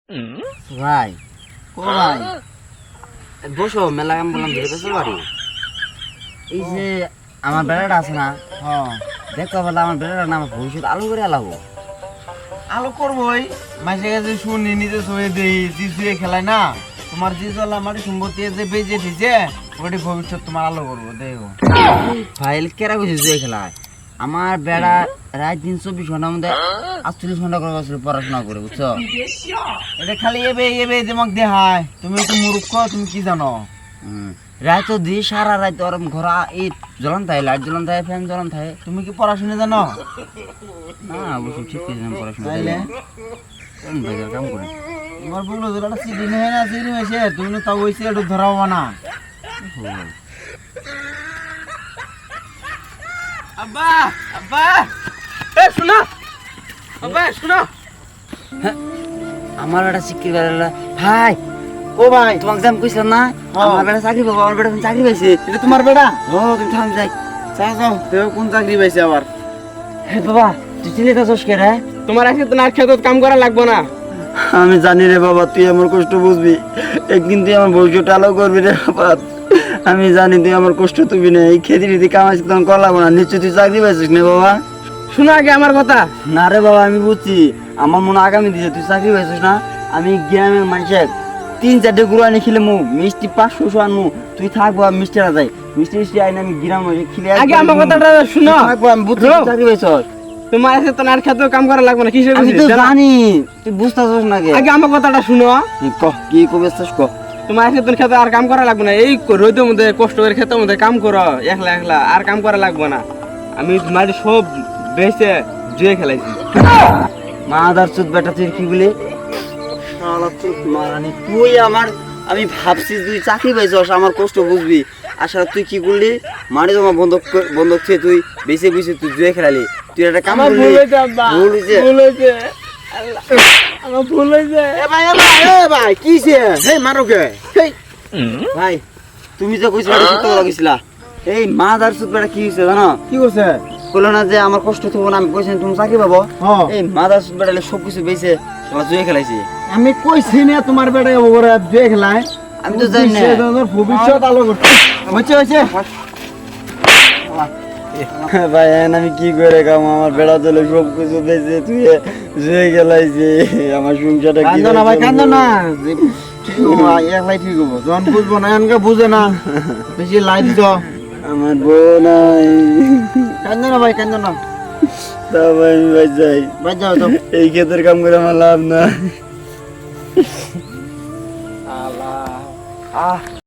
ভাই ও ভাই বসো, মেলা কাম বললাম ধরে পেছো বাড়ি। এই যে আমার বেড়াটা আছে না, দেখো বলে আমার বেড়াটা না আমার ভবিষ্যৎ আলো করে আলাবো। আলো করবোই, মাঝে কাছে শুনি নিজে সয়ে দেই জিজুয়ে খেলায় না, তোমার জিজল আমার সম্পত্তি যে বেজে ঠিছে ওটি ভবিষ্যৎ তোমার আলো করবো দেখো। ফাইল কেরা বুঝে যে খেলায় আমার বেড়া রাত দিন 24 ঘন্টার মধ্যে 48 ঘন্টা করে বসে পড়াশোনা করে, বুঝছো? এটা খালি এবে এবে দিমাগ দেখায়, তুমি তো মূর্খ, তুমি কি জানো? রাত দি সারা রাত ওরম ঘোরা এই জ্বলন থাকে, লাইট জ্বলন থাকে, ফ্যান জ্বলন থাকে। তুমি কি পড়াশোনা জানো? না অবশ্য ঠিক আছে, আমি পড়াশোনা তাইলে বেকার কাম করে। তোমার বললো যেটা সিডি নেই না, সিডি হয়েছে তুমি তো তাও হয়েছে একটু ধরাবো না। আব্বা আব্বা এ শোনো, আব্বা শোনো, আমার বেটা শিক্ষিত বেড়া ভাই, ও ভাই তোমাকে যে আমি কইছিলাম না আমার বেটা চাকরি পাবো, আমার বেটা চাকরি পাইছে। এটা তোমার বেটা? ও তুমি থাম যাই চাও চাও দেখো কোন চাকরি পাইছে আবার। হে বাবা, তুই চিলিটা চস কে রে? তোমার আজকে তো নাট খেতে কাম করা লাগবে না। আমি জানি রে বাবা, তুই আমার কষ্ট বুঝবি, একদিন তুই আমার ভবিষ্যৎ আলো করবি রে বাবা। আমি জানি তুই আমার কষ্ট তুই না, এই খেতে যদি কামাইছি তখন করা লাগবো না। নিশ্চয় তুই চাকরি পাইছিস না বাবা? শোনো আগে আমার কথা। না রে বাবা, আমি বুঝছি, আমার মনে আগামী দিছে তুই চাকরি পাইছিস না। আমি গ্রামের মানুষের 3-4টে গুড় আনি খেলে মু মিষ্টি 500 আনমু, তুই থাকবো আমি মিষ্টি না যাই, মিষ্টি আইন আমি গ্রামে খেলে আগে আমার কথাটা শুনো। থাকবো, আমি বুঝছি তুই চাকরি পাইছিস। তোমার আজকে তো নাট খেতে কাম করা লাগবে না, কিসের আমি বুঝি তো জানো? জানি তুই বুঝতেছিস না। আগে আমার কথাটা শুনো। কি কবে ক? তোমার আজকে তো খেতে আর কাম করা লাগবে না, এই রোদের মধ্যে কষ্ট করে খেতের মধ্যে কাম করো একলা একলা, আর কাম করা লাগবে না। আমি মাটি সব বেঁচে জুয়ে খেলাইছি। মাদার চোদ বেটা, তুই কি বলি? শালা চোদ মারানি তুই আমার, আমি ভাবছি তুই চাকরি পাইছস আমার কষ্ট বুঝবি, আসলে তুই কি করলি? মারি জমা বন্ধক বন্ধক খেয়ে তুই বেঁচে বেঁচে তুই জুয়ে খেলালি। তুই একটা কাম আমার করলি, ভুল হয়েছে আব্বা, ভুল হয়েছে। ভুল হয়েছে আল্লাহ, আমার ভুল হয়েছে। এ ভাই কিছে? হেই মারো কে? হেই ভাই, তুমি যে কইছিলা সত্য কথা কইছিলা। এই মাদার চোদ বেটা কি হইছে জানো? কি করছে? বললো না যে আমার কষ্ট থাকবো না, আমি কইছি তুমি চাকরি পাবো। হ্যাঁ। এই মাদার চোদ বেটা সব কিছু বেঁচে শালা জুয়ে খেলাইছে। আমি কইছি না তোমার বেটায় ওরে জুয়ে খেলায়, আমি তো জানি না। ভবিষ্যৎ আলো করতে হচ্ছে। ভাই আমি কি করে কাম, আমার বেড়া চলে সব কিছু বেঁচে তুই জুয়ে খেলাইছে, আমার সংসারটা কি কান্দো না ভাই, কান্দো না, ঠিক হবো, একলাই ঠিক হবো। যখন বুঝবো না এনকে বুঝে না, বেশি লাইট দিও। আমার বউ নাই, কান্দো না ভাই, কান্দো না, তাও আমি ভাই যাই, বাদ যাও তো। এই ক্ষেতের কাম করে আমার লাভ না।